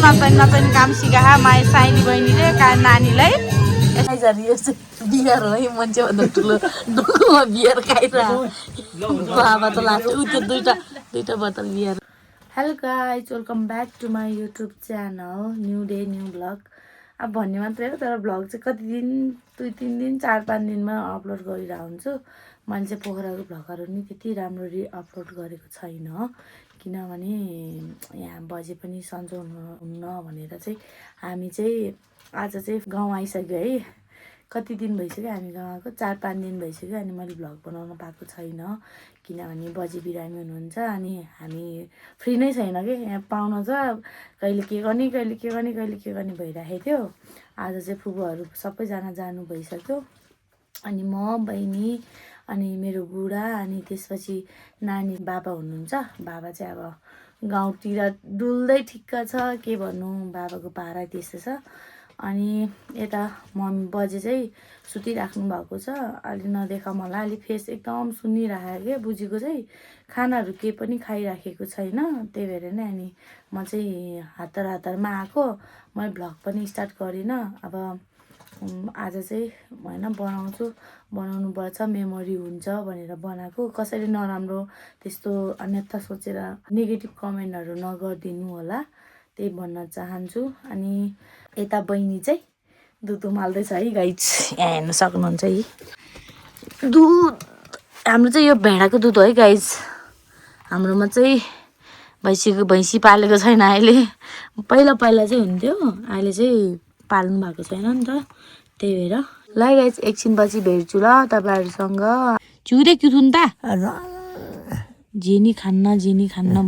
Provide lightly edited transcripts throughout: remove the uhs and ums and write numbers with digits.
नचैन काम सिकाहा माया साइनी बहिनीले नानीलाई बिहार है मान्छेभन्दा ठुलो डोकोमा बिहार खाइरह बाबा त लास्ट ऊ त्यो दुईटा बोतल Bihar. Hello guys welcome back to my YouTube channel new day new vlog. अब भन्ने मात्रै हो तर ब्लग चाहिँ कति दिन 2-3 दिन 4-5 दिनमा अपलोड गरिरहेको हुन्छु। मैले चाहिँ पोखराको भ्लगहरू नि त्यति राम्ररी अपलोड गरेको छैन किनभने यहाँ बजे पनि सन्चो हुन्न भनेर चाहिँ हामी चाहिँ आज चाहिँ गाउँ आइसक्यो है। कति दिन भइसक्यो हामी गाउँ आएको 4-5 दिन भइसक्यो अनि मैले भ्लग बनाउन पाएको छैन किनभने बजे बिरामी हुनुहुन्छ अनि हामी फ्री नै छैन कि यहाँ पाउन छ कहिले के गर्ने भइरहेको थियो। आज चाहिँ फुपूहरू सबैजना जानु भइसक्यो अनि म बहिनी अनि मेरो बुढा अनि त्यसपछि नानी बाबा हुनुहुन्छ। बाबा चाहिँ अब गाउँतिर डुल्दै ठिक्क छ के भन्नु बाबाको पारा त्यस्तो छ। अनि यता मम्मी बजे चाहिँ सुतिराख्नु भएको छ अलि नदेखा मलाई अलि फेस एकदम सुन्निराखेको के बुझेको चाहिँ खानाहरू केही पनि खाइराखेको छैन त्यही भएर नै अनि म चाहिँ हतारमा आएको मैले भ्लग पनि स्टार्ट गरिनँ। अब आज चाहिँ होइन बनाउनु पर्छ मेमोरी हुन्छ भनेर बनाएको कसैले नराम्रो त्यस्तो अन्यथा सोचेर नेगेटिभ कमेन्टहरू नगरिदिनु होला त्यही भन्न चाहन्छु। अनि यता बहिनी चाहिँ दुध उमाल्दैछ है गाइज यहाँ हेर्न सक्नुहुन्छ है दुध हाम्रो चाहिँ यो भेडाको दुध हो है गाइज। हाम्रोमा चाहिँ भैँसी पालेको छैन अहिले पहिला चाहिँ हुन्थ्यो अहिले चाहिँ पाल्नु भएको छैन नि त त्यही भएर ल गाइज एकछिनपछि भेट्छु ल तपाईँहरूसँग। चिउरे क्युथुन त जेनी खान्न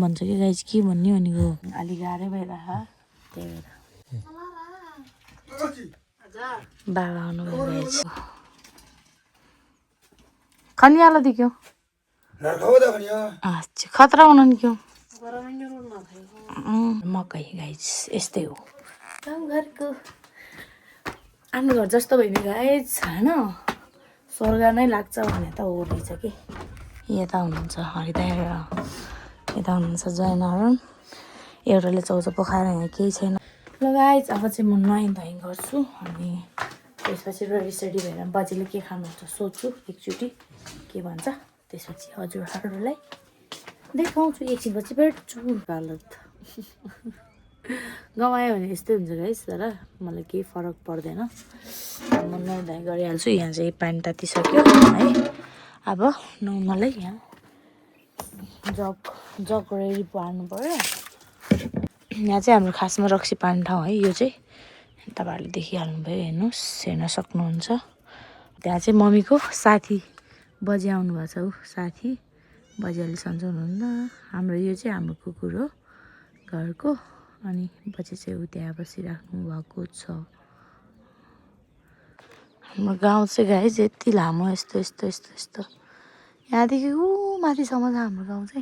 भन्छ कि गाइज के भन्ने भनेको अलि गाह्रै भइरह त्यही भएर बाबा आउनुभयो गाइज खनियाला दिक्यो अच्छा खतरा हुन नि क्यों मकै गाइज यस्तै हो गाउँघरको आफ्नो घर जस्तो भयो नि गाइज होइन स्वर्ग नै लाग्छ भने त हो रहेछ कि। यता हुनुहुन्छ हरिदा यता हुनुहुन्छ जयनारायण एउटाले चौचो पोखाएर यहाँ केही छैन। ल गाइज अब चाहिँ म नुहाइ गर्छु अनि त्यसपछि रेडी भएर बाजेले के खानुहुन्छ सोध्छु एकचोटि के भन्छ त्यसपछि हजुरहरूलाई देखाउँछु एकछिनपछि भेट्छु। हालत गाउँ आयो भने यस्तै हुन्छ गाइस तर मलाई केही फरक पर्दैन म नुहाइ गरिहाल्छु। यहाँ चाहिँ पानी तातिसक्यो है अब नुहाउनलाई यहाँ जग रेडी पार्नु पर्यो। यहाँ चाहिँ हाम्रो खासमा रक्सी पार्ने ठाउँ है यो चाहिँ तपाईँहरूले देखिहाल्नुभयो हेर्नुहोस् हेर्न सक्नुहुन्छ। त्यहाँ चाहिँ मम्मीको साथी बजे आउनुभएको छ ऊ साथी बजे अलि सन्चो हुनुहुन्न। हाम्रो यो चाहिँ हाम्रो कुकुर हो घरको अनि बजे चाहिँ ऊ त्यहाँ बसिराख्नु भएको छ। हाम्रो गाउँ चाहिँ गाइज यति लामो यस्तो यहाँदेखि ऊ माथिसम्म छ हाम्रो गाउँ चाहिँ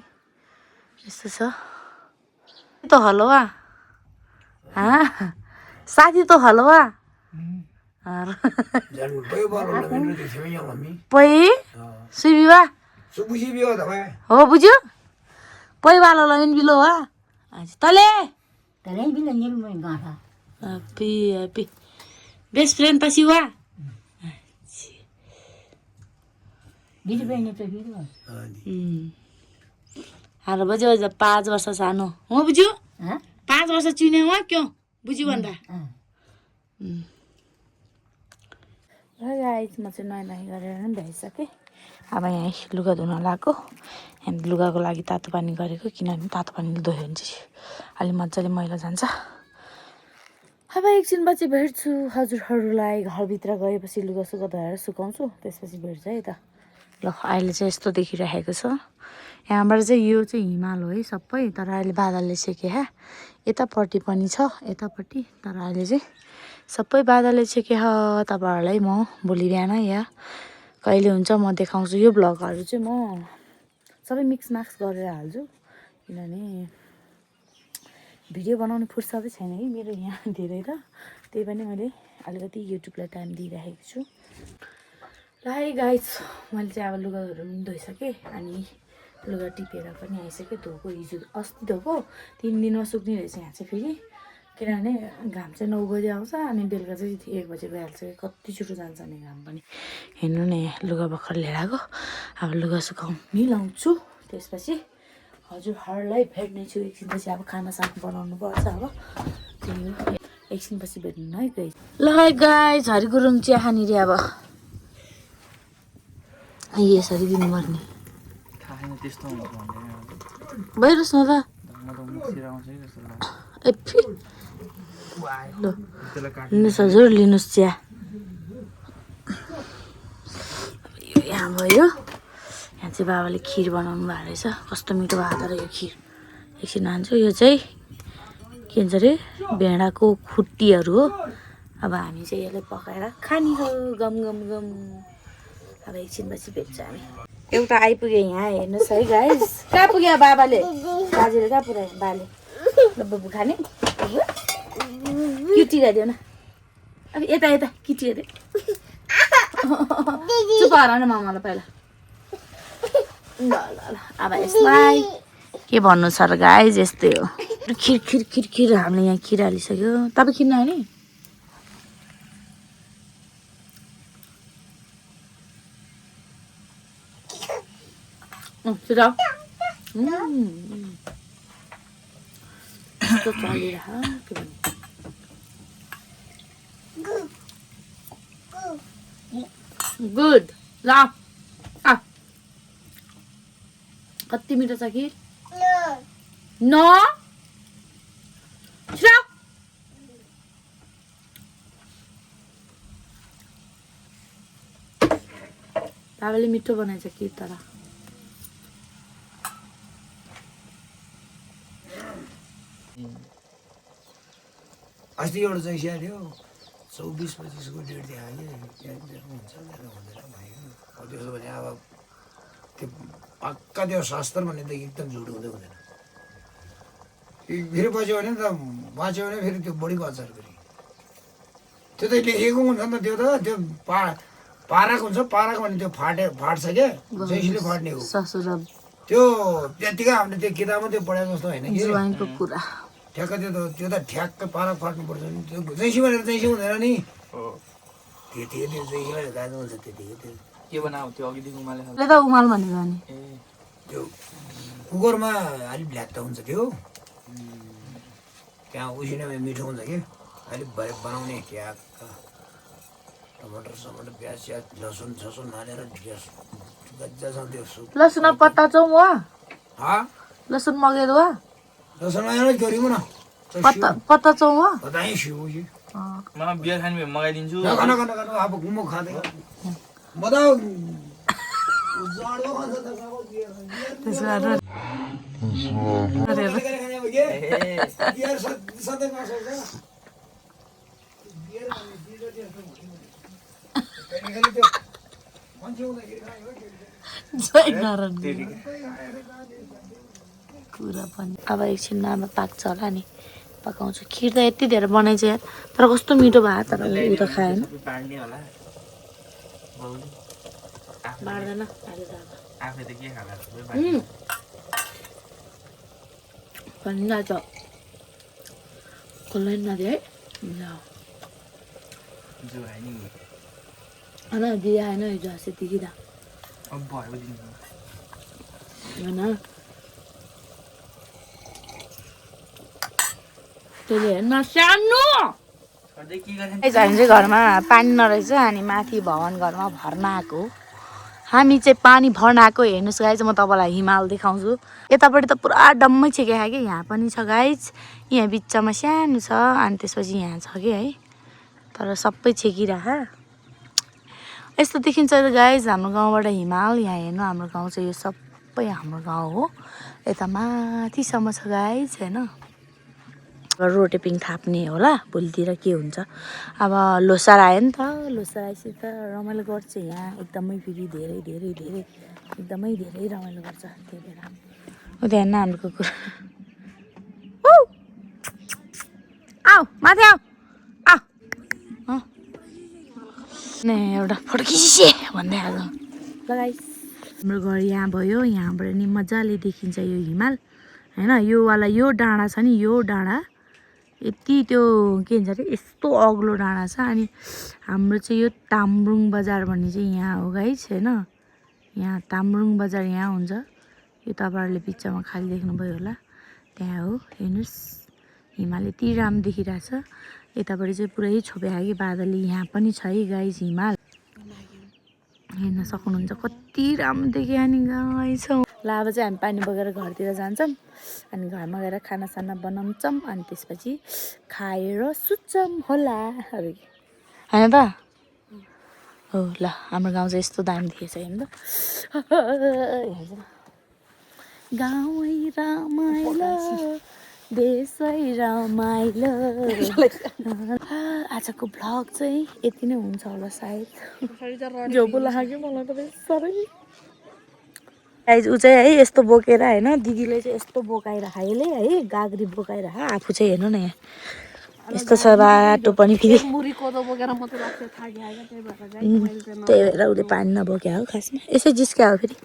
यस्तो छ। त हलुवा साथी त हलुवा पै सुबिवा हो बुझ्यो पै वाला लगाइन बिलो वा तले हैप्पी बेस्ट फ्रेन्ड पछि वा हालो बज्यो 5 वर्ष सानो हो बुझ्यो 5 वर्ष चिने वा क्यों बुझ्यो भन्दा ल गाइस म चाहिँ नुहाइ गरेर नि भ्याइसकेँ। अब यहाँ लुगा धुन लगाएको यहाँ लुगाको लागि तातो पानी गरेको किनभने तातो पानीले धोयो भने चाहिँ अलि मजाले मैला जान्छ। अब एकछिनपछि भेट्छु हजुरहरूलाई घरभित्र गएपछि लुगा सुगा धोएर सुकाउँछु त्यसपछि भेट्छ है त। ल अहिले चाहिँ यस्तो देखिरहेको छ यहाँबाट चाहिँ यो चाहिँ हिमाल हो है सबै तर अहिले बादलले छेके यतापट्टि पनि छ यतापट्टि तर अहिले चाहिँ सबै बादलले छेके तपाईँहरूलाई म भोलि बिहान या कहिले हुन्छ म देखाउँछु। यो भ्लगहरू चाहिँ म सबै मिक्स गरेर हाल्छु किनभने भिडियो बनाउने फुर्सदै छैन कि मेरो यहाँ धेरै त त्यही पनि मैले अलिकति युट्युबलाई टाइम दिइरहेको छु। ल है गाइज मैले चाहिँ अब लुगाहरू पनि धोइसकेँ अनि लुगा टिपेर पनि आइसक्यो धोएको हिजो अस्ति धोएको 3 दिनमा सुक्ने रहेछ यहाँ चाहिँ फेरि किनभने घाम चाहिँ 9 बजी आउँछ अनि बेलुका चाहिँ 1 बजी गइहाल्छ। कति छिटो जान्छ नि घाम पनि। हेर्नु नि लुगा भर्खर लिएर आएको। अब लुगा सुकाउँ मिलाउँछु, त्यसपछि हजुरहरूलाई भेट्नेछु एकछिनपछि। अब खानासाना बनाउनु पर्छ। अब त्यही हो, एकछिनपछि भेट्नु है गाइस। ल है गाइस, हरि गुरुङ चिया खाने रे। अब यसरी दिनुपर्ने भइरोस् न त। ल लिनुहोस् हजुर, लिनुहोस् चिया। यो यहाँ भयो। यहाँ चाहिँ बाबाले खिर बनाउनु भएको रहेछ। कस्तो मिठो भएको र यो खिर। एकछिन हान्छु। यो चाहिँ के भन्छ अरे भेडाको खुट्टीहरू हो। अब हामी चाहिँ यसलाई पकाएर खाने हो। गम गम गम। अब एकछिनपछि भेट्छ हामी। एउटा आइपुग्यो यहाँ, हेर्नुहोस् है गाइस। कहाँ पुग्यो बाबाले? बाजेले कहाँ पुऱ्यायो बाले? ल बबु खाने किटी गरिदियो न। अब यता यता किटी हेरे। चुप हर न मामालाई पहिला। ल ल ल अब यसलाई के भन्नु छ र गाइस, यस्तै हो। खिर खिर खिर खिर हामीले यहाँ खिर हालिसक्यो। तपाईँ खिर नखाने? सुझाउ कस्तो चलिरह के भन्नु। गुड ल कति मिठो छ खिर। न बाबाले मिठो बनाएछ खिर। तर अस्ति एउटा चाहिँ स्याहार थियो 24-25को डेट देखायो कि हुन्छ हुँदैन भयो। त्यसो भने अब त्यो पक्का त्यो शास्त्र भन्ने त एकदम झुट हुँदै हुँदैन। फेरि बच्यो भने त बाँच्यो भने फेरि त्यो बढी बाँच्छ फेरि। त्यो त लेखेको हुन्छ नि त। त्यो त त्यो पाराको हुन्छ। पाराको भने त्यो फाट्छ क्या, जैसीले फाट्ने हो। त्यो त्यतिकै हामीले त्यो किताबमा त्यो पढाएको जस्तो होइन कि ठ्याक्क त्यो त ठ्याक्क पारा फाट्नुपर्छ नि। त्यो जैसी भनेर जैसी हुँदैन नि। त्यतिकै त्यो जैसी भनेर गाड्नु हुन्छ। त्यतिकै त्यो के बनाऊ त्यो अघिदेखि उमाले त उमाल भनेको नि। त्यो कुकरमा अलिक भ्ल्याक्क हुन्छ त्यो। त्यहाँ उसिनेमा मिठो हुन्छ कि। अलिक भए बनाउने ठ्याक्क टमाटर समटर प्याज स्याज लसुन ससुन हालेर ग्यास गजासँग त्यो सुप। लसुन पत्ता चौ वा लसुन मगे वा लसुन आएर गरिम न। पत्ता चौ वा बताएँ शिव जी मलाई बियर खाने भए मगाइदिन्छु। खाना खाना खाना अब म खाँदै म त जाडो खान्छ त त्यसो गरेर बियर सधैँ नसक्छ। बियर कुरा पनि अब एकछिनमा अब पाक्छ होला नि। पकाउँछु। खिर त यति धेरै बनाइन्छ यार, तर कस्तो मिठो भयो। तर ऊ त खाएन। बाँड्दैन भन्दा त कसलाई नदिए है। होइन दिए होइन हिजो अस्ति दिँदा होइन त्यसले हेर्न सानो। हामी चाहिँ घरमा पानी नरहेछ अनि माथि भवन घरमा भर्न आएको। हामी चाहिँ पानी भर्न आएको। हेर्नुहोस् गाइज, म तपाईँलाई हिमाल देखाउँछु। यतापट्टि त पुरा डम्मै छेकिया कि। यहाँ पनि छ गाइज। यहाँ बिचमा सानो छ अनि त्यसपछि यहाँ छ कि है। तर सबै छेकिरह यस्तो देखिन्छ गाइज हाम्रो गाउँबाट हिमाल। यहाँ हेर्नु हाम्रो गाउँ चाहिँ यो सबै हाम्रो गाउँ हो। यता माथिसम्म छ गाइज होइन। रोटेपिङ थाप्ने होला भोलितिर के हुन्छ। अब लोसार आयो नि त। लोसार आएपछि त रमाइलो गर्छ यहाँ एकदमै। फेरि धेरै धेरै धेरै एकदमै धेरै रमाइलो गर्छ। त्यही भएर ऊ त्यहाँ हाम्रो कुकुर आऊ माथि आऊ आऊ नै एउटा फोटो खिचे भन्दै आएको। हाम्रो घर यहाँ भयो। यहाँबाट नि मजाले देखिन्छ यो हिमाल होइन। यो वाला यो डाँडा छ नि, यो डाँडा यति त्यो के भन्छ अरे यस्तो अग्लो डाँडा छ। अनि हाम्रो चाहिँ यो ताम्रुङ बजार भन्ने चाहिँ यहाँ हो गाइस होइन। यहाँ ताम्रुङ बजार यहाँ हुन्छ। यो तपाईँहरूले पिक्चरमा खाली देख्नुभयो होला, त्यहाँ हो। हेर्नुहोस् हिमाल यति राम्रो देखिरहेछ। यतापट्टि चाहिँ पुरै छोप्या कि बादल। यहाँ पनि छ है गाइस हिमाल, हेर्न सक्नुहुन्छ कति राम्रो देखियो नि गाइस। ल अब चाहिँ हामी पानी बोकेर घरतिर जान्छौँ। अनि घरमा गएर खानासाना बनाउँछौँ। अनि त्यसपछि खाएर सुत्छौँ होला अरे होइन त हो। ल हाम्रो गाउँ चाहिँ यस्तो दामी देखेछ हेर्नु त। गाउँै रमाइलो देशै रमाइलो। आजको भ्लग चाहिँ यति नै हुन्छ होला सायद। झोको लाग्यो मलाई त साह्रै। ऊ चाहिँ है यस्तो बोकेर होइन, दिदीले चाहिँ यस्तो बोकाइराख यसले है, गाग्री बोकाइराख। आफू चाहिँ हेर्नु न यहाँ यस्तो छ बाटो पनि फेरि। त्यही भएर उसले पानी नबोक्या हो खासमा। यसै जिस्क्या हो फेरि।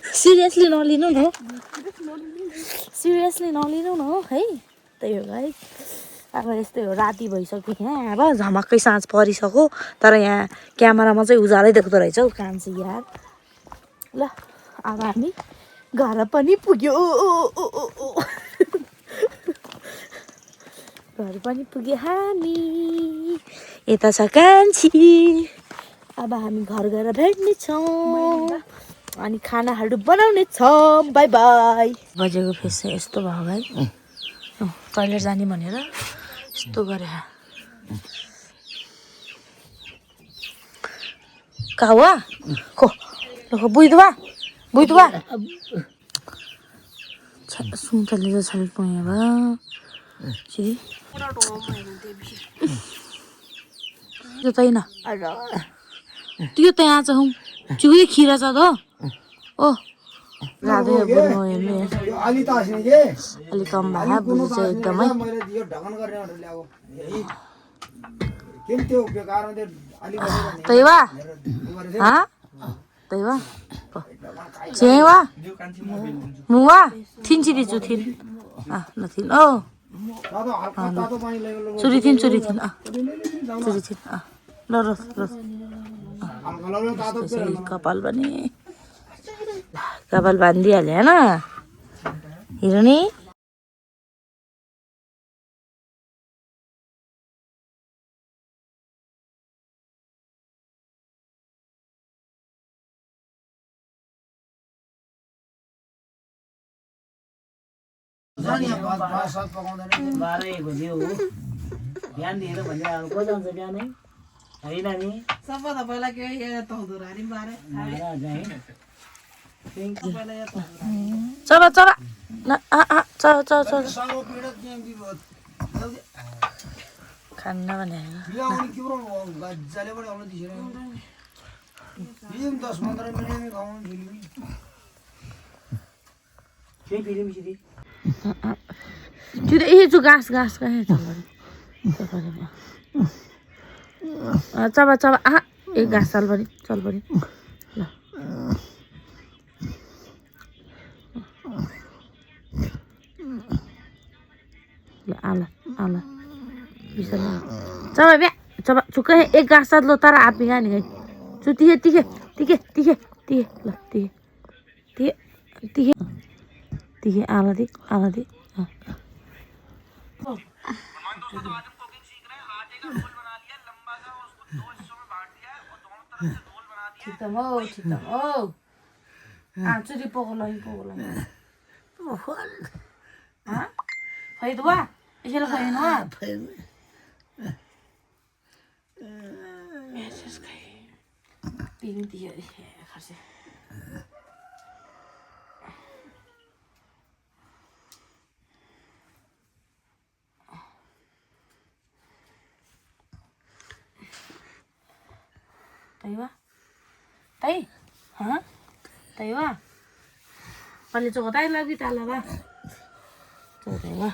सिरियसली नलिनु न, सिरियसली नलिनु न है। त्यही हो है। अब यस्तै हो, राति भइसक्यो यहाँ। अब झमक्कै साँझ परिसक्यो तर यहाँ क्यामेरामा चाहिँ उज्यालै देख्दो रहेछ हौ कान्छी यार। ल अब हामी घर पनि पुग्यो, घर पनि पुग्यो हामी। यता छ कान्छी। अब हामी घर गएर भेट्नेछौँ अनि खानाहरू बनाउने छौँ। By by. बजेको फेस चाहिँ यस्तो भयो है, टोइलेट जाने भनेर यस्तो गरे। कहाँ हो को बुझ्दुवा बुझ्दुवा सुन्तले त छल पुगेँ बा छिरी त्यो तैन त्यो त्यहाँ छ हौ चुई खिरा छ त ओ राधे बुढो हेर्नु अलि तास्ने के अलि कम भए बुझ्नु चाहिँ एकदमै मैले यो ढकन गर्ने भनेर ल्याएको किन त्यो बेकारमा त्यो अलि तैवा हा तैवा छेवा मुवा थिन चिरी छु थिन ल थिन ओ चुरी थिन चुरी थिन चुरी थिन ल र कपाल पनि कपाल बाँधिहाल्यो होइन हेर नि ध्यान दिएर भन्दै अब को जान्छ बिहानै होइन नि सबभन्दा पहिला के यता हुँदो रानी बारे चला चला चला चला चला खान्न भने ए जो घाँस घाँस कहाँ चबा चबा एक घाँस चल पनि ल ल आला आला बिसला चबा बे चबा चुक्कै एक घाँस साथ लो तर आप यहाँ नि चु तिखे तिखे तिखे तिखे तिखे ल तिखे तिखे तिखे तिखे आला दे ठिकम हो चुरी पोगलाई फैदुवा यसरी फैनुवा पिङ दियो खर्से तैवा तै हाँ तैवा पल्ले चोको ताई लगी ताला बा चोको तैवा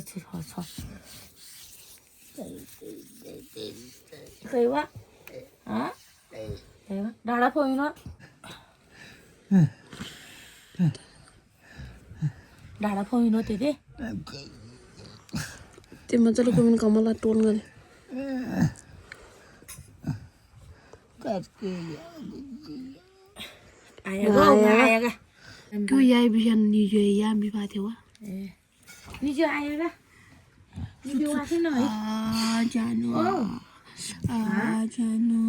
छ खै वा डाँडा फोइन डाँडा फोइन त्यति त्यो मजाले कोमिन कमला टोल गरे आएगा क्यों यार बिहान निजो या बिमा थियो निजो आएगा निजो आथे न है जानु जानु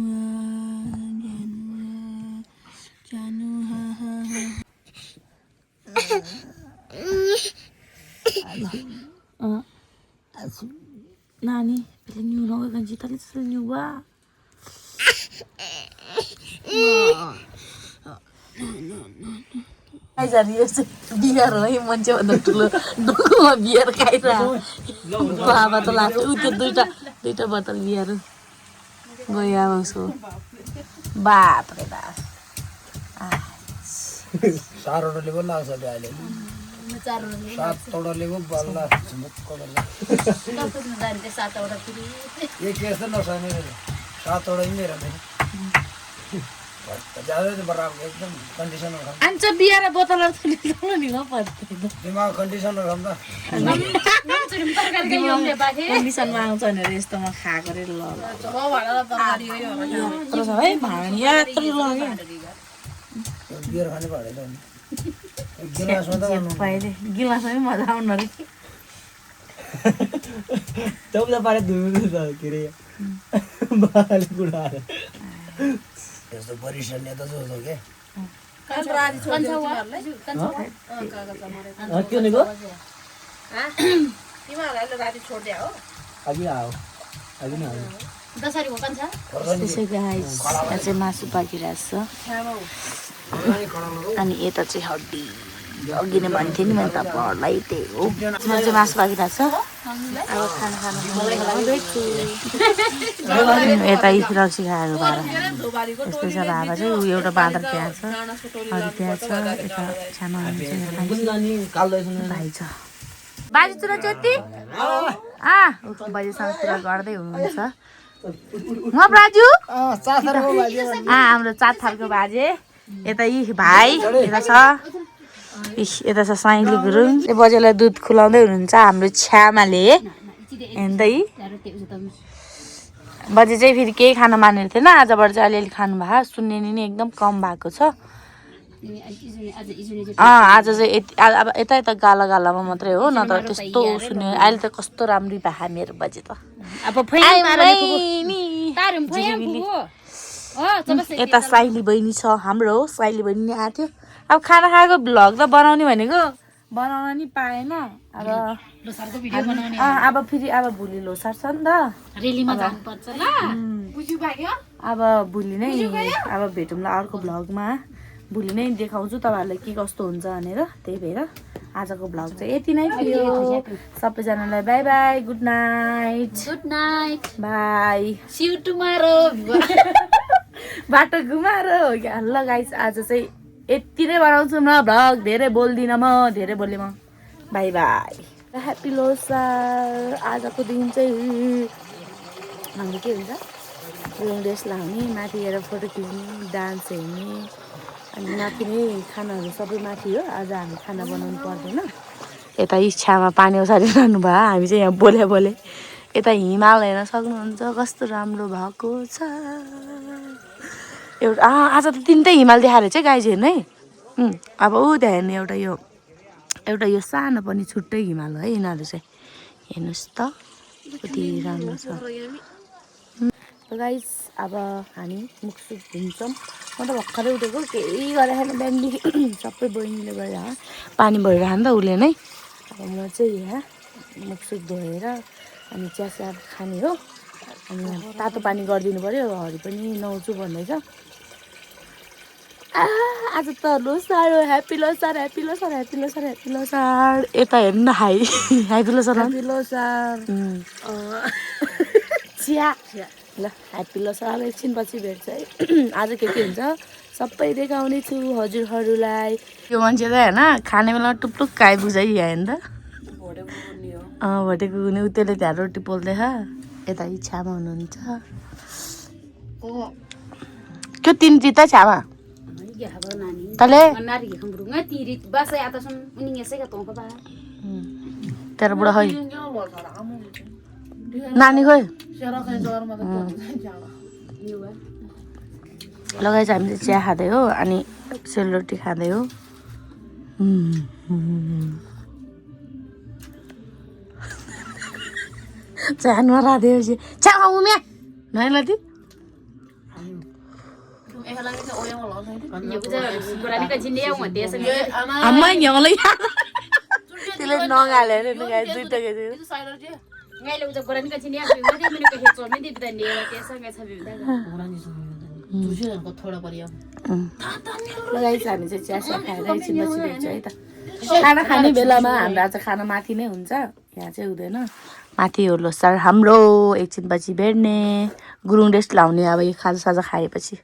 जानु नानी पहिले न्यू नगइकन जिताले जस्तो न्यू बा बिहार है मान्छेभन्दा ठुलो डोकोमा बियर खाइरह बाबा त लाग्छ ऊ त्यो दुईटा बोतल बियर गयो अब उसको बाप रे बाप 4वटा लेबल लाग्छ अहिले 7वटा लेबल बल्ला एक यस्तो नसर्ने 7वटा मेरो ज्यादा बराबर एकदम कन्डिसनमा खाम आन्छ बियर बोतलहरु थुलिनु नि म पर्दैन दिमाग कन्डिसनमा खाम त कन्डिसनमा आउँछ भनेर यस्तोमा खाएको रे ल तर है भाँडी यत्रो लाग्यो बियर खाने भाडे त गिलासमा त पाइले गिलासमै मजा आउन रे चौला पारे दुई त के रे बाले गुडार यस्तो वरिष्ठ नेता जो छ के के निको तिमीहरूलाई राति छोड्दिया हो अघि आओ अघि न आओ दसरी हो कन्छ त्यसै गाइस यहाँ चाहिँ मासु पाकिरहेछ अनि यता चाहिँ हड्डी अघि नै भन्थेँ नि मैले तपाईँहरूलाई त्यही हो यहाँ चाहिँ मासु पाकिरहेछ अब खाना यता रक्सी खाएको भएर यस्तै छ बाबा चाहिँ ऊ एउटा बाँदर त्यहाँ छ अरू त्यहाँ छ यता सानो भाइ छ बाजे चुरा ज्योति बाजेसँग कुरा गर्दै हुनुहुन्छ म राजु हाम्रो 4 थालको बाजे यता यी भाइ यता छ यता छ साइली गुरुङ यो बजेलाई दुध खुलाउँदै हुनुहुन्छ हाम्रो छ्यामाले हेर्दै बजे चाहिँ फेरि केही खान मानेको थिएन आजबाट चाहिँ अलिअलि खानु भयो सुन्ने नि एकदम कम भएको छ आज चाहिँ अब यता यता गाला गालामा मात्रै हो नत्र त्यस्तो सुन्यो अहिले त कस्तो राम्रो भए मेरो बजे त अब यता साइली बहिनी छ हाम्रो साइली बहिनी नि आएको थियो अब खाना खाएको भ्लग त बनाउने भनेको बनाउन नि पाएन अब फेरि अब भोलि लोसार छ नि त रेलीमा जानुपर्छ ल बुझ्यौ भाग्यो अब भोलि नै अब भेटौँला अर्को भ्लगमा भोलि नै देखाउँछु तपाईँहरूलाई के कस्तो हुन्छ भनेर त्यही भएर आजको भ्लग चाहिँ यति नै थियो सबैजनालाई bye bye good night bye see you tomorrow बाटो घुमारो ल गाइस आज चाहिँ यति नै बनाउँछु न भ्लग धेरै बोल्दिनँ म धेरै बोलेँ म बाई बाई ह्याप्पी लोसार आजको दिन चाहिँ हाम्रो के हुन्छ लङ ड्रेस लगाउने माथि गएर फोटो खिच्ने डान्स हेर्ने अनि माथि नै खानाहरू सबै माथि हो आज हामी खाना बनाउनु पर्दैन यता इच्छामा पानी ओसारिरहनु भयो हामी चाहिँ यहाँ बोले यता हिमाल हेर्न सक्नुहुन्छ कस्तो राम्रो भएको छ एउटा आज त 3टै हिमाल देखाएर चाहिँ गाइज हेर्नु है अब ऊ त्यहाँ हेर्नु एउटा यो सानो पनि छुट्टै हिमाल हो है यिनीहरू चाहिँ हेर्नुहोस् त कति राम्रो छ गाइस अब हामी मुखसुख घुम्छौँ म त भर्खरै उठेको केही गरेर खाने बिहानदेखि सबै बहिनीले गरेर पानी भरिरह नि त उसले नै अब म चाहिँ यहाँ मुखसुख धोएर अनि चिया खाने हो अनि तातो पानी गरिदिनु पऱ्यो हरि पनि नुहाउँछु भन्दैछ आज त लोसार ह्याप्पी लोसार यता हेर्नु न ह्याप्पी लोसार चिया ल ह्याप्पी लोसार एकछिनपछि भेट्छ है आज के हुन्छ सबै देखाउने छु हजुरहरूलाई यो मान्छे त होइन खाने बेलामा टुप्टुक खाइ बुझाइहाल्यो नि त भोटेको हुने त्यसले त्यहाँ रोटी पोल्दैछ यता छ्यामा हुनुहुन्छ त्यो तिन चिता छ्यामा तले तेरो बुढा खै नानी खोइ लगाएछ हामीले चिया खाँदै हो अनि सेलरोटी खाँदै हो चिया नराधेपछि चिया खाऊ म्या नै लती अम्मा ल्याउलै त्यसले नगालेर दुईटा लगाइछ हामी चाहिँ चिया सिया खाएर एकछिन बसी भेट्छ है त खाना खाने बेलामा हाम्रो आज खाना माथि नै हुन्छ यहाँ चाहिँ हुँदैन माथि हो लोसार हाम्रो एकछिन पछि भेट्ने गुरुङ रेस्ट लाउने अब यो खाजासाजा खाएपछि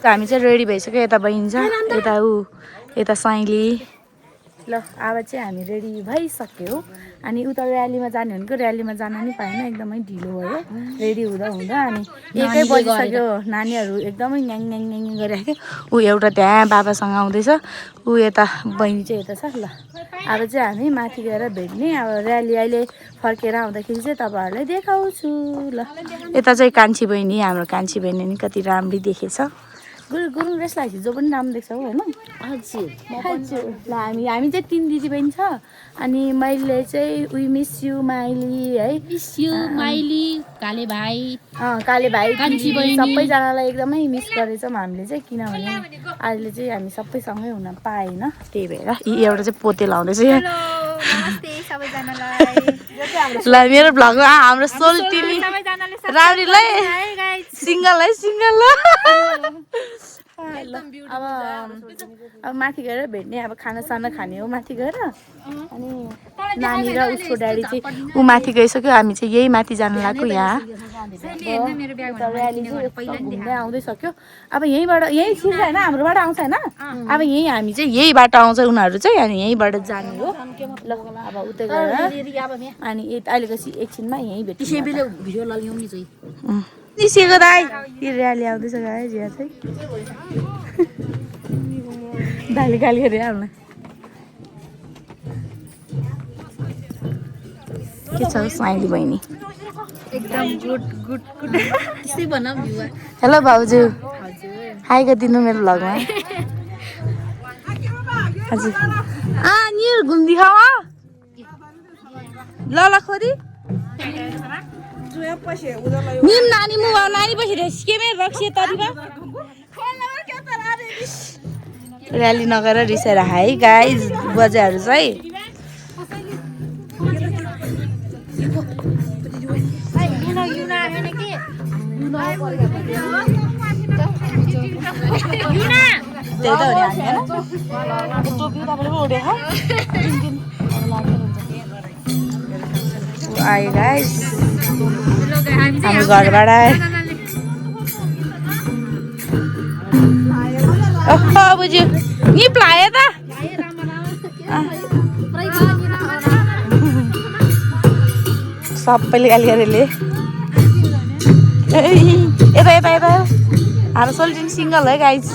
हामी चाहिँ रेडी भइसक्यो यता बहिनी छ यता यता साइली ल अब चाहिँ हामी रेडी भइसक्यो अनि उता र्यालीमा जाने भनेको र्यालीमा जान नि पाएन एकदमै ढिलो भयो रेडी हुँदा अनि एकै बजिसक्यो नानीहरू एकदमै न्याङ न्याङ न्याङ गरिराख्यो ऊ एउटा त्यहाँ बाबासँग आउँदैछ ऊ यता बहिनी चाहिँ यता छ ल अब चाहिँ हामी माथि गएर भेट्ने अब र्याली अहिले फर्केर आउँदाखेरि चाहिँ तपाईँहरूलाई देखाउँछु ल यता चाहिँ कान्छी बहिनी हाम्रो कान्छी बहिनी नि कति राम्ररी देखेछ गुरुङ रेस्ट लाग्छ जो पनि राम्रो देख्छ होइन हजुर ल हामी चाहिँ 3 दिदी बहिनी छ अनि मैले चाहिँ वी मिस यु माइली है मिस यु माइली काले भाइ कान्छी बहिनी सबैजनालाई एकदमै मिस गरेछौँ हामीले चाहिँ किनभने अहिले चाहिँ हामी सबैसँगै हुन पाएन त्यही भएर एउटा चाहिँ पोते लाउँदैछ ल मेरो भ्लगमा हाम्रो सोल्टिनी राउरीलाई सिङ्गल अब माथि गएर भेट्ने अब खानासाना खाने हो माथि गएर अनि नानी र उसको ड्याडी चाहिँ ऊ माथि गइसक्यो हामी चाहिँ यही माथि जानु लाग्यो यहाँ घुम्दै आउँदैसक्यो अब यही छिर्छ होइन हाम्रोबाट आउँछ होइन अब यहीँ हामी चाहिँ यही बाटो आउँछ उनीहरू चाहिँ अनि यहीँबाट जाने हो ल अब उतै गएर अनि अहिलेपछि एकछिनमा यहीँ भेट्छ निस्केको दाइ यो र्याली आउँदैछ गाइस यहाँ चाहिँ दाइले गाली गरे हामीलाई के छ साइली बहिनी एकदम गुड त्यसै भनौँ हेलो भाउजू हाई गरिदिनु मेरो भ्लगमा हजुर नि घुम्दी खाऊ ल खोरी निम नानी मुवा नानी पछि रेस्केमे रक्सी तरिबा र्याली नगरेर रिसाएर हाई गाइज बजाहरू चाहिँ त्यही त हो नि हामी टोपी तपाईँले पो उडेको आयो गाइस हाम्रो घरबाट बुझ्यो नि प्लायो त सबैले गाली गरेले यता यता यता हाम्रो सोल्टिन सिङ्गल है गाइस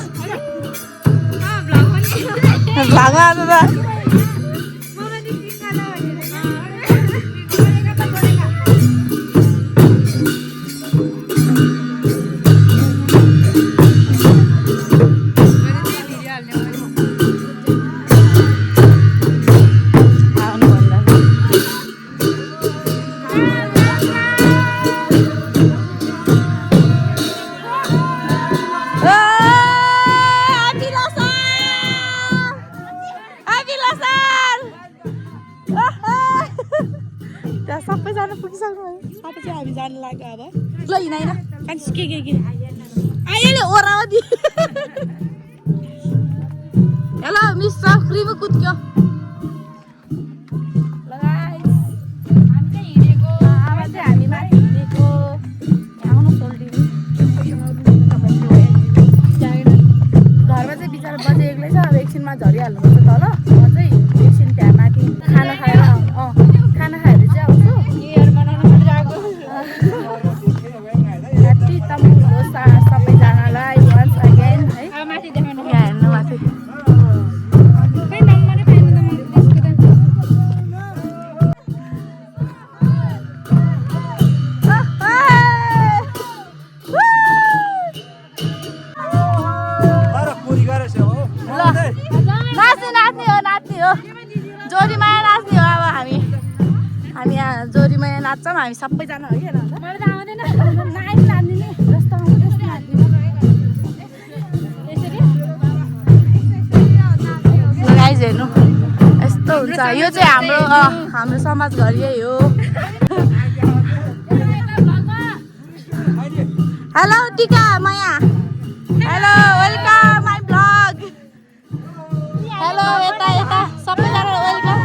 भ्लगमा आज त सबैजना पुगिसक्नु भयो अब चाहिँ हामी जानु लाग्यो अब ल हिँडाइन कान्छी के आइले ओरावा दि हेलो मिस क्रिममा कुद्क्यो ल गाइस हामी चाहिँ हिँडेको अब चाहिँ हामी माथि हिँडेको आउनु सोल्टिनी घरमा चाहिँ बिचारा बजे एक्लै छ अब एकछिनमा झरिहाल्नुपर्छ तल म चाहिँ एकछिन त्यहाँ माथि खाना खाएर जोरीमाया नाच्ने हो अब हामी यहाँ जोरीमाया नाच्छौँ हामी सबैजना हो क्या मलाई त आउँदैन नाइ नाच्ने नि जस्तो आउँछ त्यस्तो नाच्दिनु गाइज हेर्नु यस्तो हुन्छ यो चाहिँ हाम्रो समाज घर यही हो hello Tika Maya hello welcome my blog hello यता यता सबैजना वेलकम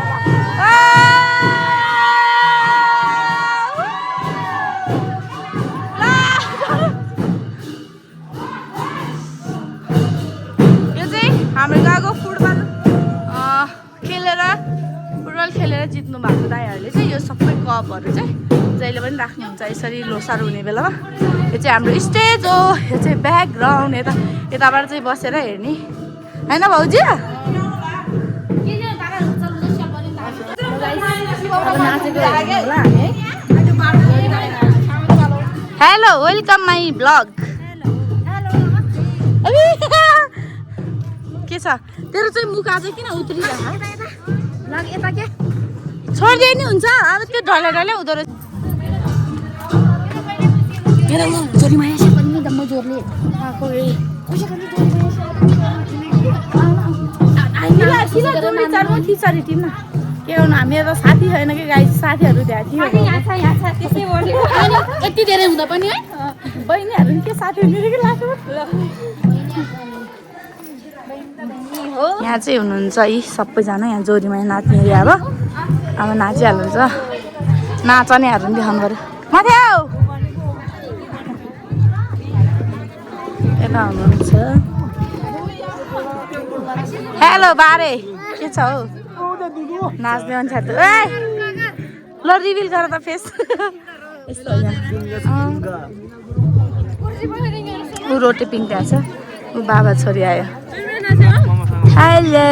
यो चाहिँ हाम्रो गाउँको फुटबल खेलेर जित्नु भएको दाइहरूले चाहिँ यो सबै कपहरू चाहिँ जहिले पनि राख्नुहुन्छ यसरी लोसार हुने बेलामा यो चाहिँ हाम्रो स्टेज हो यो चाहिँ ब्याकग्राउन्ड यताबाट चाहिँ बसेर हेर्ने होइन भाउजी हेलो वेलकम माई ब्लग के छ तेरो चाहिँ मुख आज किन उत्रिरहेको यता के छोडिदिए नि हुन्छ अब त्यो ढले हुँदो रहेछ जोरीमाया से पनि दम्म जोरले के गर्नु हामी त साथी छैन कि गाई साथीहरू यति धेरै हुँदा पनि है बहिनीहरू के साथीहरू के लाग्छ यहाँ चाहिँ हुनुहुन्छ यी सबैजना यहाँ जोरीमाया नाच्ने एरिया अब नाचिहाल्नुहुन्छ नाचनेहरू पनि देखाउनु पऱ्यो माथि आऊ यता हुनुहुन्छ हेलो बारे के छ हौ नाच्ने मान्छे त ए ल रिभिल गर त फेस यस्तो ऊ रोटी पिङ्टा छ ऊ बाबा छोरी आयो हेलो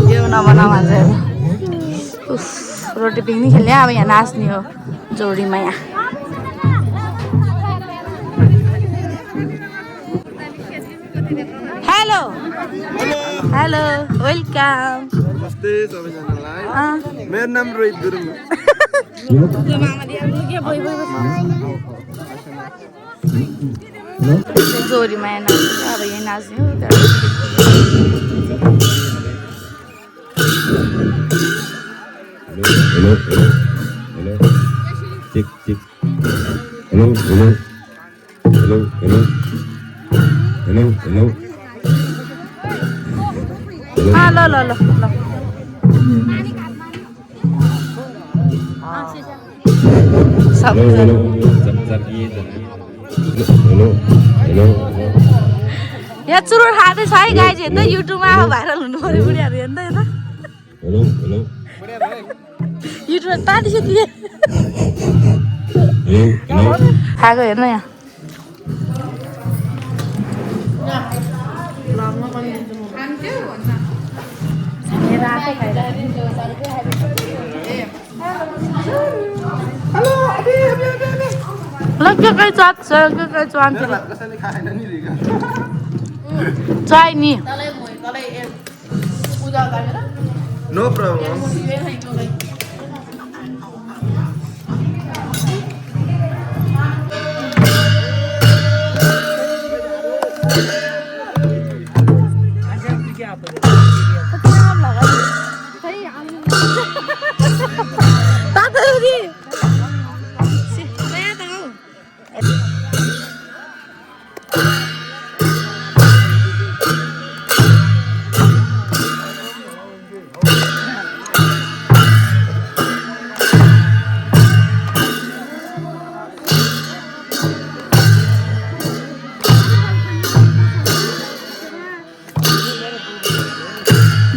यो नबनाऊ रोटी पिक्निक खेल्ने अब यहाँ नाच्ने हो जोडीमाया हेलो हेलो वेलकम मेरो नाम रोहित गुरुङ जोडीमाया नाच्ने अब यही नाच्ने हो Hello, check. Hello. ल यहाँ चुरोट खाँदैछ है गाइज हेर्दा युट्युबमा भाइरल हुनु पर्यो बुढीहरू हेर्दा यता युट्युबमा तातिस खाएको हेर्नु यहाँ लगेकै चाहन्छ चाहिने No problem.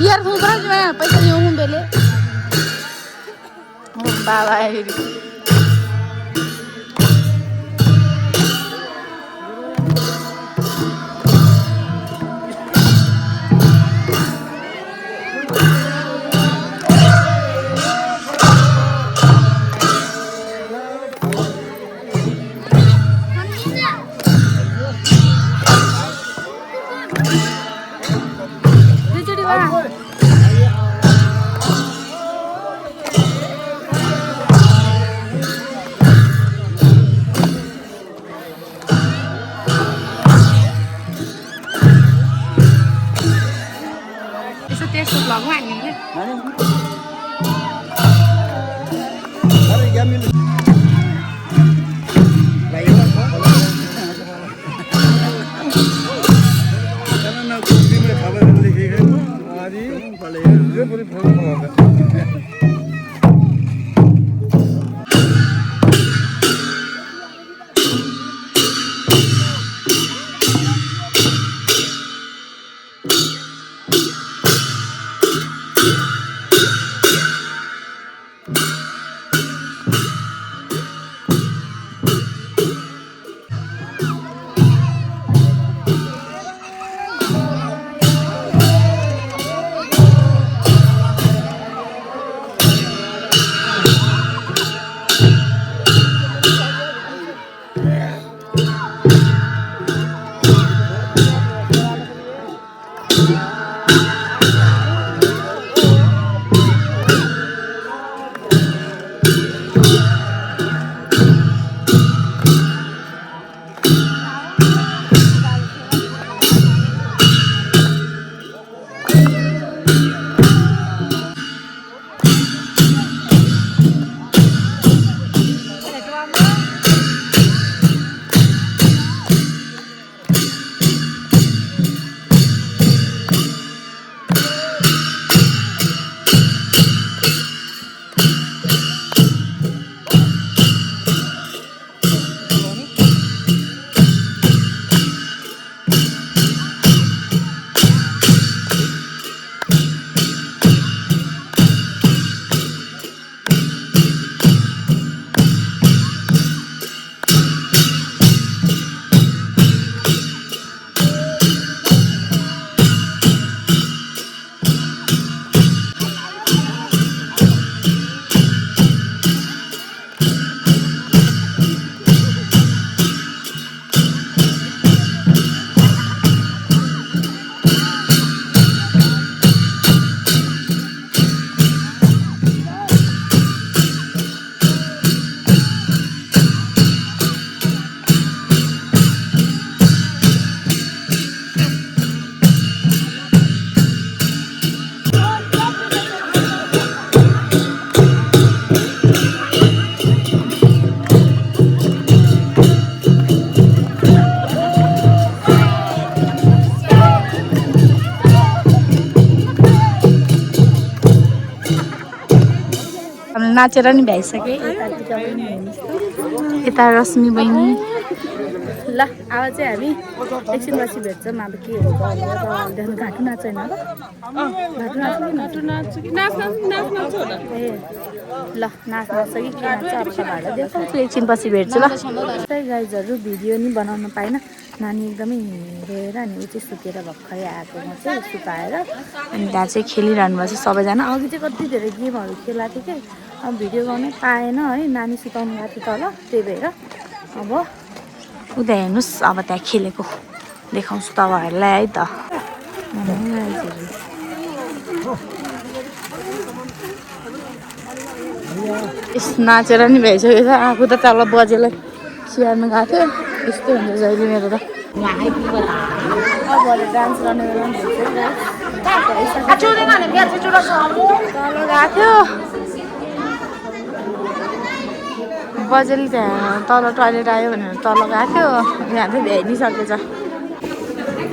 biar sudah gimana apa sih ngomong beli bawa ini नाचेर नि भ्याइसके यता रश्मि बहिनी ल अब चाहिँ हामी एकछिन पछि भेट्छौँ अब के हुन्छ भनेर घाँटु नाच्छ होइन ए ल नाच्छ कि के नाच्छ अब तपाईँहरूलाई देखाउँछु एकछिन पछि भेट्छु ल गाइजहरू भिडियो नि बनाउन पाइनँ नानी एकदमै रोएर अनि ऊ चाहिँ सुतेर भर्खरै आएको म चाहिँ सुताएर अनि त्यहाँ चाहिँ खेलिरहनु भएको छ सबैजना अघि चाहिँ कति धेरै गेमहरू खेलाएको थिएँ कि अब भिडियो गर्नै पाएन है नानी सुताउनु गएको थियो तल त्यही भएर अब उता हेर्नुहोस् अब त्यहाँ खेलेको देखाउँछु तपाईँहरूलाई है त यस नाचेर नि भइसकेको छ आफू त तल बजेलाई स्याहार्नु गएको थियो यस्तो हुन्छ जहिले मेरो त अब डान्स गर्ने बेला तल गएको थियो बजेली त्यहाँ तल टोइलेट आयो भनेर तल गएको थियो यहाँ चाहिँ भ्याइदिइसकेछ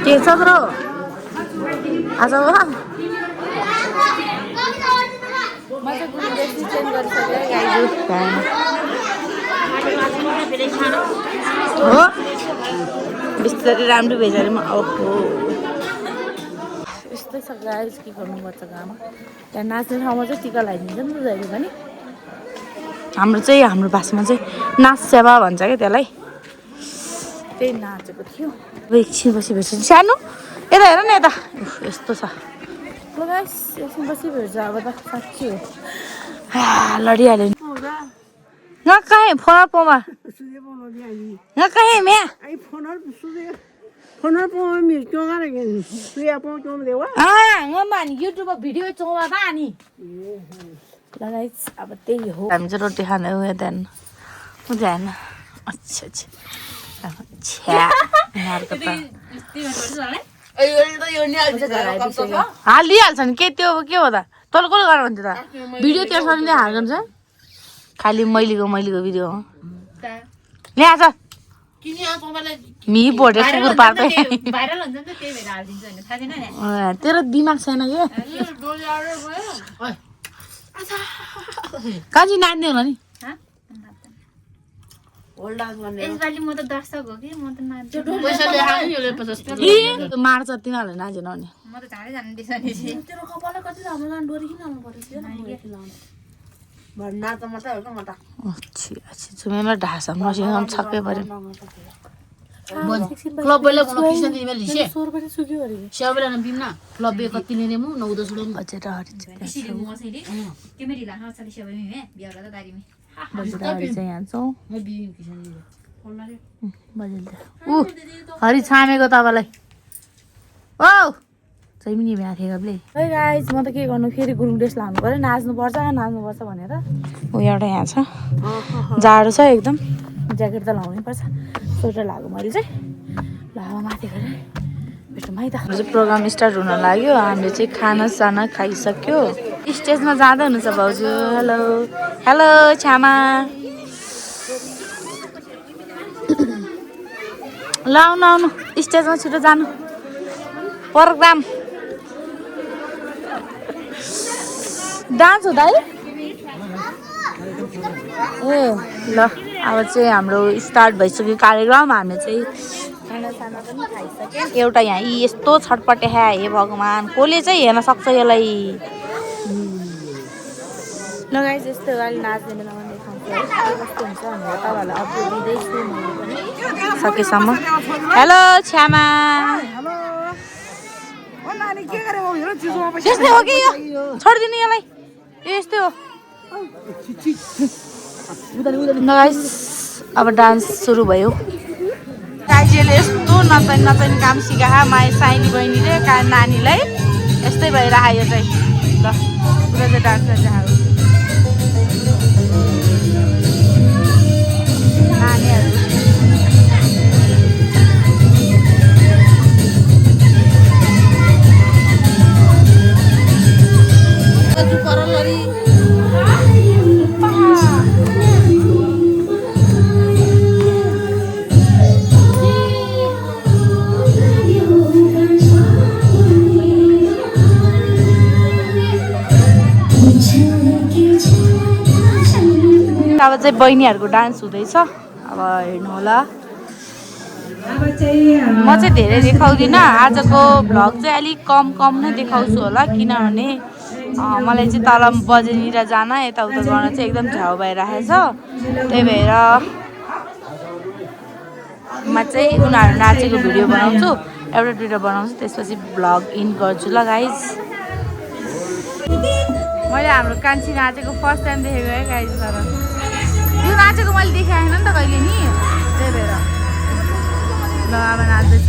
के छ ब्रो आज हो बिस्तारै राम्रो भेजारमा ओहो यस्तै छ गाइस के गर्नुपर्छ गाउँमा त्यहाँ नाच्ने ठाउँमा चाहिँ टिका लगाइदिन्छ नि त जहिले पनि हाम्रो भाषामा चाहिँ नाच सेवा भन्छ क्या त्यसलाई त्यही नाचेको थियो एकछिन पछि भेट्छ सानो यता हेर न यता यस्तो छ ल गाइस एकछिन पछि भेट्छ अब त साँच्ची हो लडिहाल्यो नि यहाँ कहाँ फोन पाउँमा यहाँ कहाँ म्या युट्युबमा भिडियो चौबा नि लगाइस अब त्यही हो हामी चाहिँ रोटी खाने हो त्यहाँदेखि हुँदैन अच्छा हालिहाल्छ नि के त्यो के हो त तल कसले गर भन्थ्यो त भिडियो त्यहाँ सनीले हाल्छ खालि मैलीको भिडियो हो ल्याएछ मि भोटे कुकुर पार्दै भाइरल हुन्छ नि त त्यही भएर हालिदिन्छु भने थाहा छैन नि तेरो दिमाग छैन के कान्छी नाच्ने होला नि यसपालि म त दर्शक हो कि म त नाच्छु मार्छ तिनीहरूले नाचेन भने म त झाडै जान्दैछ नि चुमेला ढाँसा मसिनो छक्कै पऱ्यो क्लब बेला बोला किसान दिन में लिखे शावला न बिमना क्लब बे कति लेने मु 9 10 लोग बजेर हरिन्छ यसरी मसैले केमेरी लाहा चली सेवा मे बिहा गर्दा दारीमे बजेर हरिन्छ यहाँ छौँ मैं बिम किसान दिन बजेर हरि छामेको तपाईँलाई ओ चाहिँ पनि बिहा थियो गब्ले है गाइस म त के गर्नु फेरि गुरुङ ड्रेस लाउनु पर्यो नाच्नुपर्छ भनेर ऊ एउटा यहाँ छ जाडो छ एकदम ज्याकेट त लाउनै पर्छ स्वेटर लगाएको मैले चाहिँ ल माथि गएर भेटौँ है त हाम्रो चाहिँ प्रोग्राम स्टार्ट हुन लाग्यो हामीले चाहिँ खानासाना खाइसक्यो स्टेजमा जाँदै हुनुहुन्छ भाउजू हेलो हेलो छ्यामा ल आउनु आउनु स्टेजमा छिटो जानु प्रोग्राम डान्स हो दाइ ए ल अब चाहिँ हाम्रो स्टार्ट भइसक्यो कार्यक्रम हामी चाहिँ खानासाना पनि खाइसक्यो एउटा यहाँ यस्तो छटपटे हे भगवान् कसले चाहिँ हेर्न सक्छ यसलाई लगाइ यस्तो अलि नाच्ने बेलामा देखाउँछु है कस्तो हुन्छ भनेर तपाईँहरूलाई अपडेट दिँदैछु म पनि सकेसम्म हेलो छ्यामा यस्तै हो कि यो छोडिदिनु यसलाई यस्तै हो गाइस अब डान्स सुरु भयो काजीले यस्तो नचाइन काम सिकाहा माया साइनी बहिनीले नानीलाई यस्तै भइरहेको यो चाहिँ ल पुरा चाहिँ डान्स गर्छ नानीहरू अब चाहिँ बहिनीहरूको डान्स हुँदैछ अब हेर्नु होला म चाहिँ धेरै देखाउँदिनँ आजको भ्लग चाहिँ अलिक कम नै देखाउँछु होला किनभने मलाई चाहिँ तल बजेनिर जान यताउता गर्न चाहिँ एकदम झ्याउ भइरहेछ त्यही भएर म चाहिँ उनीहरू नाचेको भिडियो बनाउँछु एउटा दुइटा बनाउँछु त्यसपछि भ्लग इन गर्छु ल गाइज मैले हाम्रो कान्छी नाचेको फर्स्ट टाइम देखेको है गाइज तर यो नाचेको मैले देखाएन नि त कहिले नि त्यही भएर ल अब नाच्दैछ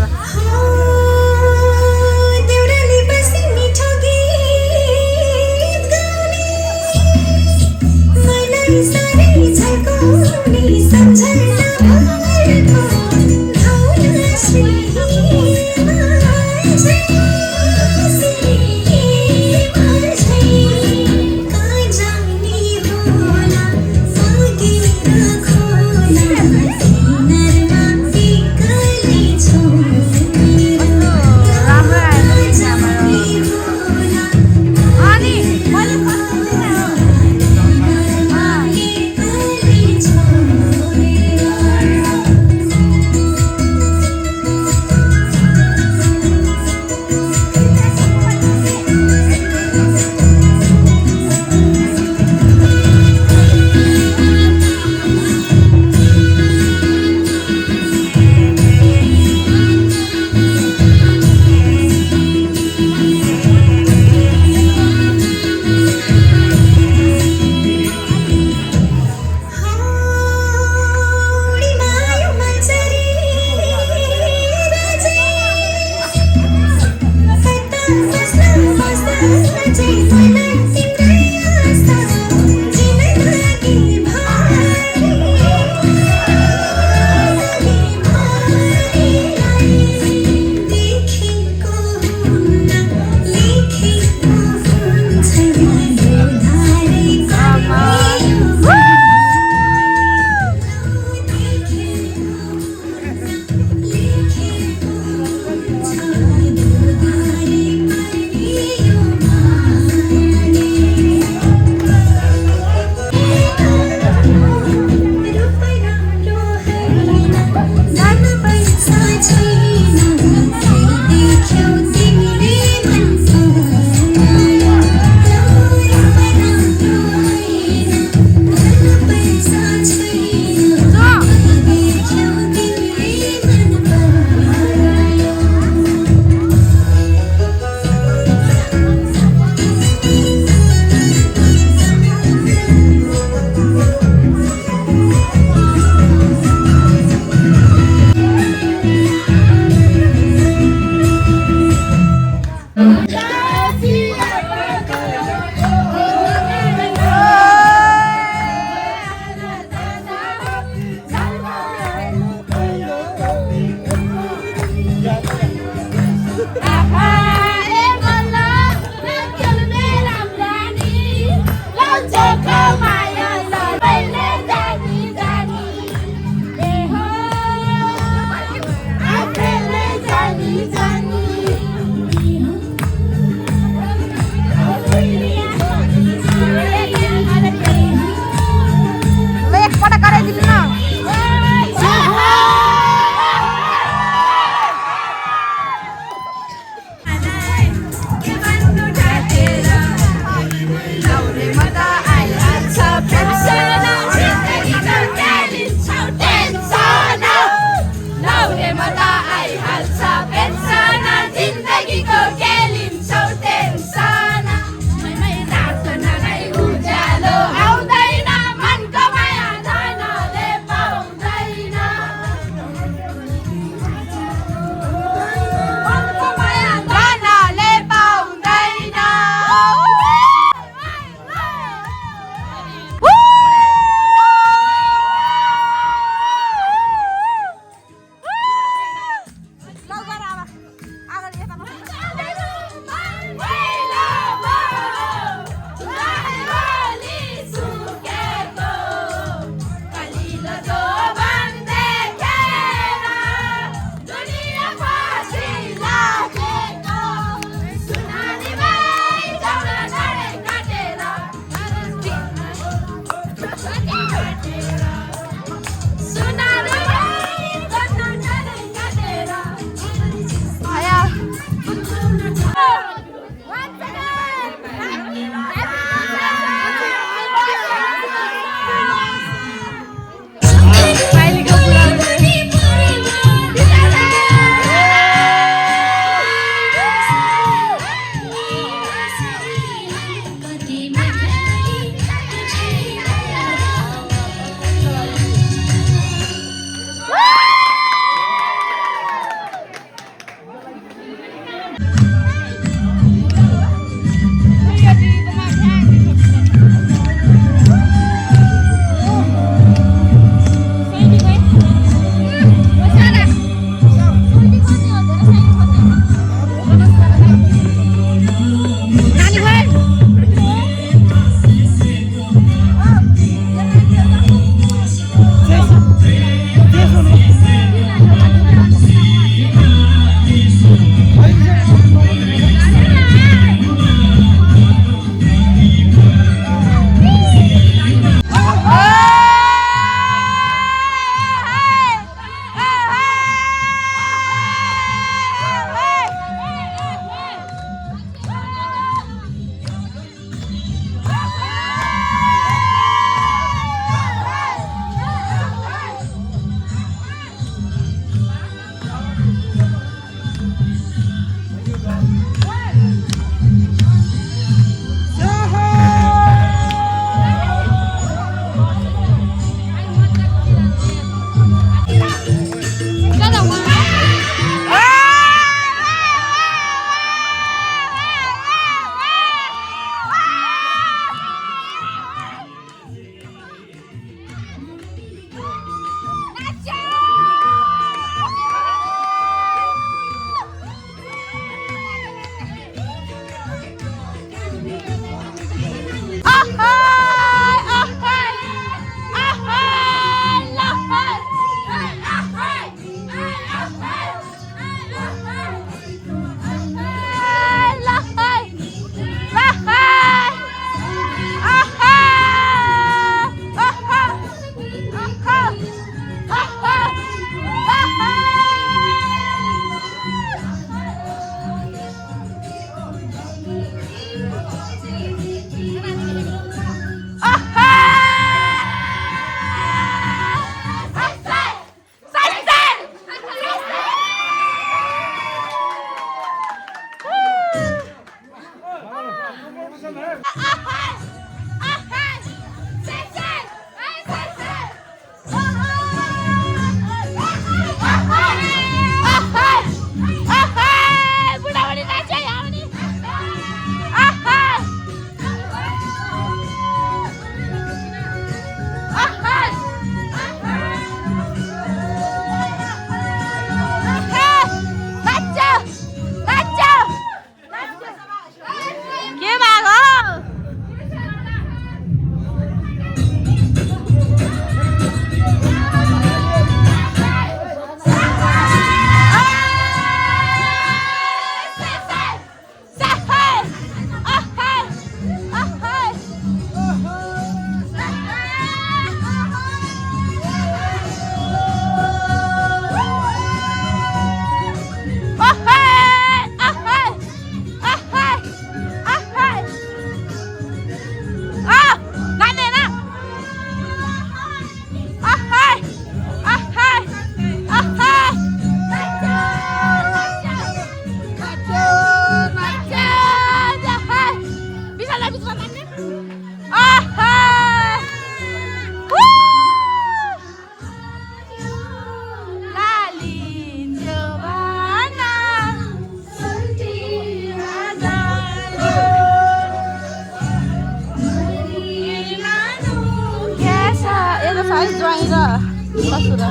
ससुरा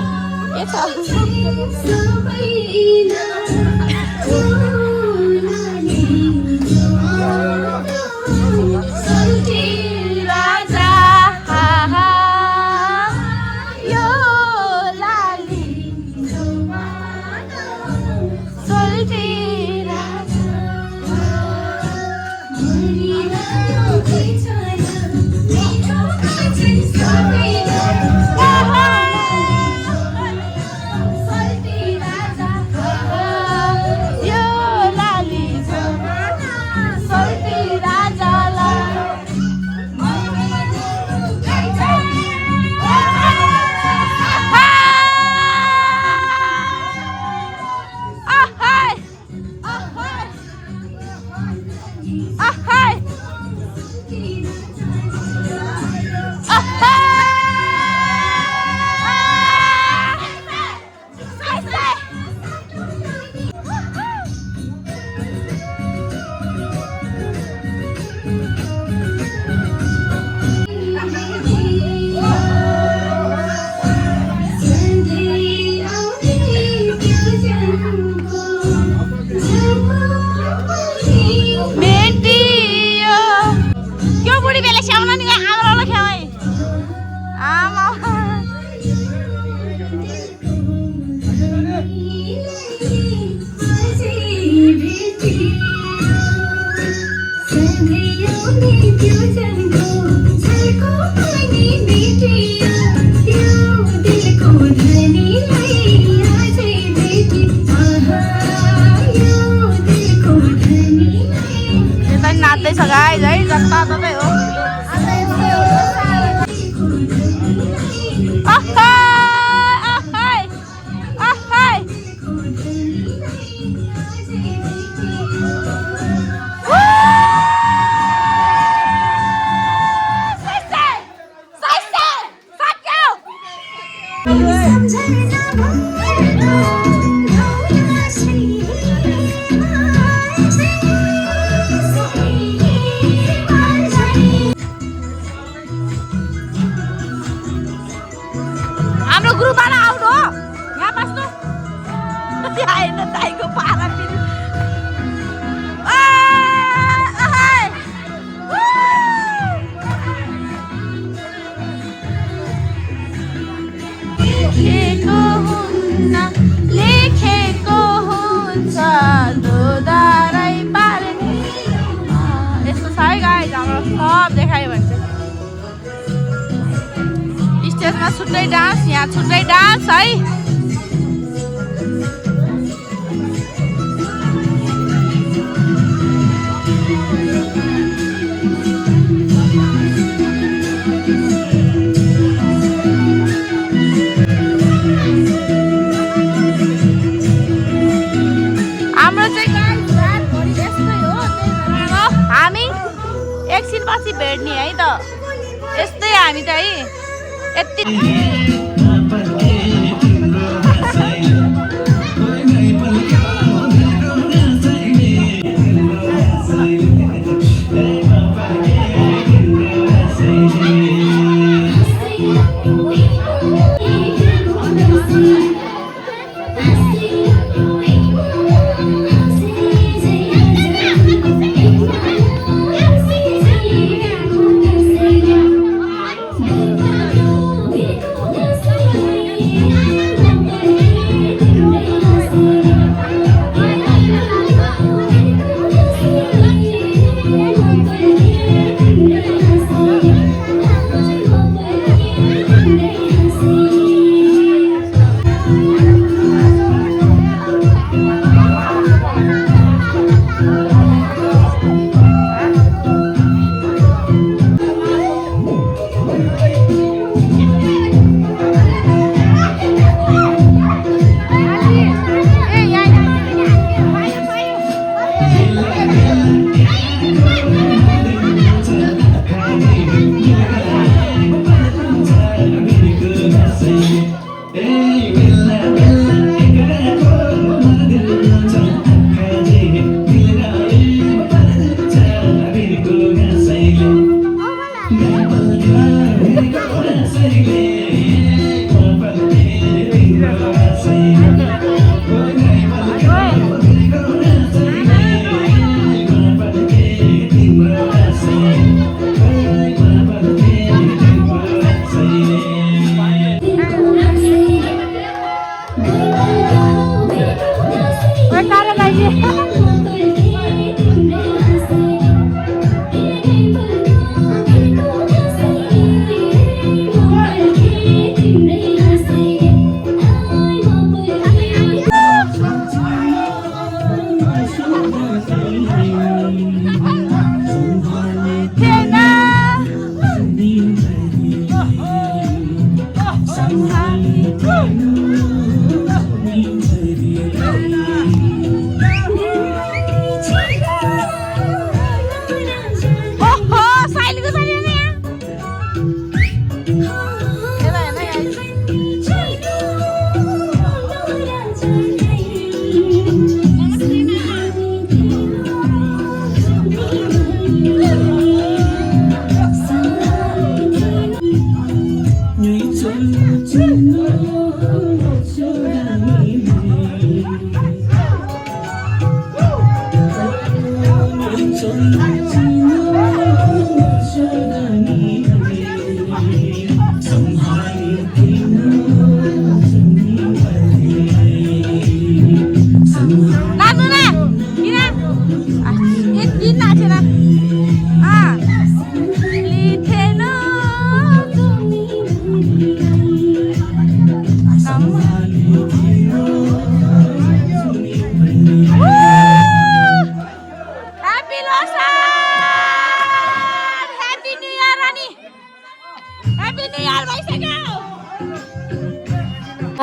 के छ राजा यो लाली सोल्टी नाच्दैछ गाइज है जताततै हो ग्रुपवाला आउनु हो यहाँ बस्नु आएन दाइको पारा फेरि लेखेको हुन्छ दोधारै पार्ने यस्तो छ है गाइज हाम्रो सब देखायो भने चाहिँ स्टेजमा छुट्टै डान्स यहाँ छुट्टै डान्स है हाम्रो चाहिँ रातभरि यस्तै हो हामी एकछिनपछि भेट्ने है त यस्तै हामी त है यति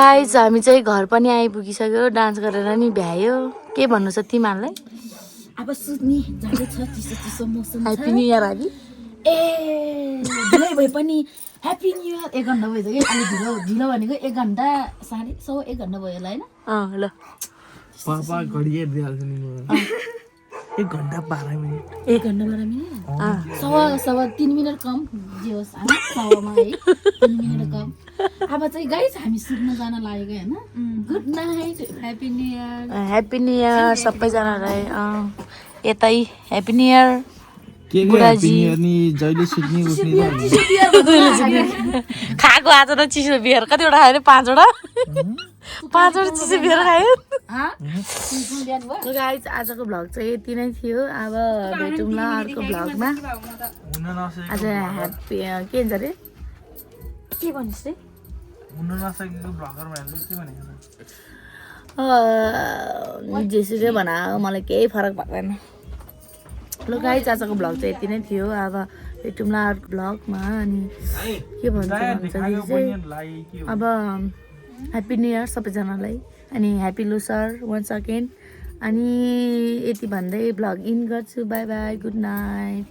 गाइज हामी चाहिँ घर पनि आइपुगिसक्यो डान्स गरेर नि भ्यायो के भन्नु छ तिमीहरूलाई अब सुत्ने जाँदैछ चिसो चिसो मौसम ह्याप्पी न्यू इयर हामी ए ढिलै भए पनि ह्याप्पी न्यू इयर 1 घन्टा भइसक्यो अलि ढिलो भनेको 1 घन्टा 1 घन्टा भयो होला होइन ल पापा घडी हेरिदिइहाल्छु नि म 1 घन्टा 12 मिनट 1 घन्टा 12 मिनट सवा 3 मिनट कम जे होस् सवामा है 3 मिनट कम अब चाहिँ गाइस हामी सुत्न जान लागेको हैन good night happy new year सबैजनालाई यतै ह्याप्पी न्यू इयर बुढाजी अनि जहिले सुत्ने उठ्ने खाएको आज न चिसो बियर कतिवटा खायो 5वटा 5वटा चिसो बियर खायो गाइस आजको भ्लग चाहिँ यति नै थियो अब भेटौँला अर्को भ्लगमा आज ह्याप्पी के भन्छ रे के भनिस् रे हुन नसकेको भ्लगर भनेको के भनेको जेसुकै भना मलाई केही फरक पर्दैन ल गाइस आजको भ्लग चाहिँ यति नै थियो अब भेटौँला अर्को भ्लगमा अनि के भन्छ अब ह्याप्पी न्यू इयर सबैजनालाई अनि ह्याप्पी लोसार वन्स अगेन अनि यति भन्दै भ्लग इन गर्छु बाई बाई गुड नाइट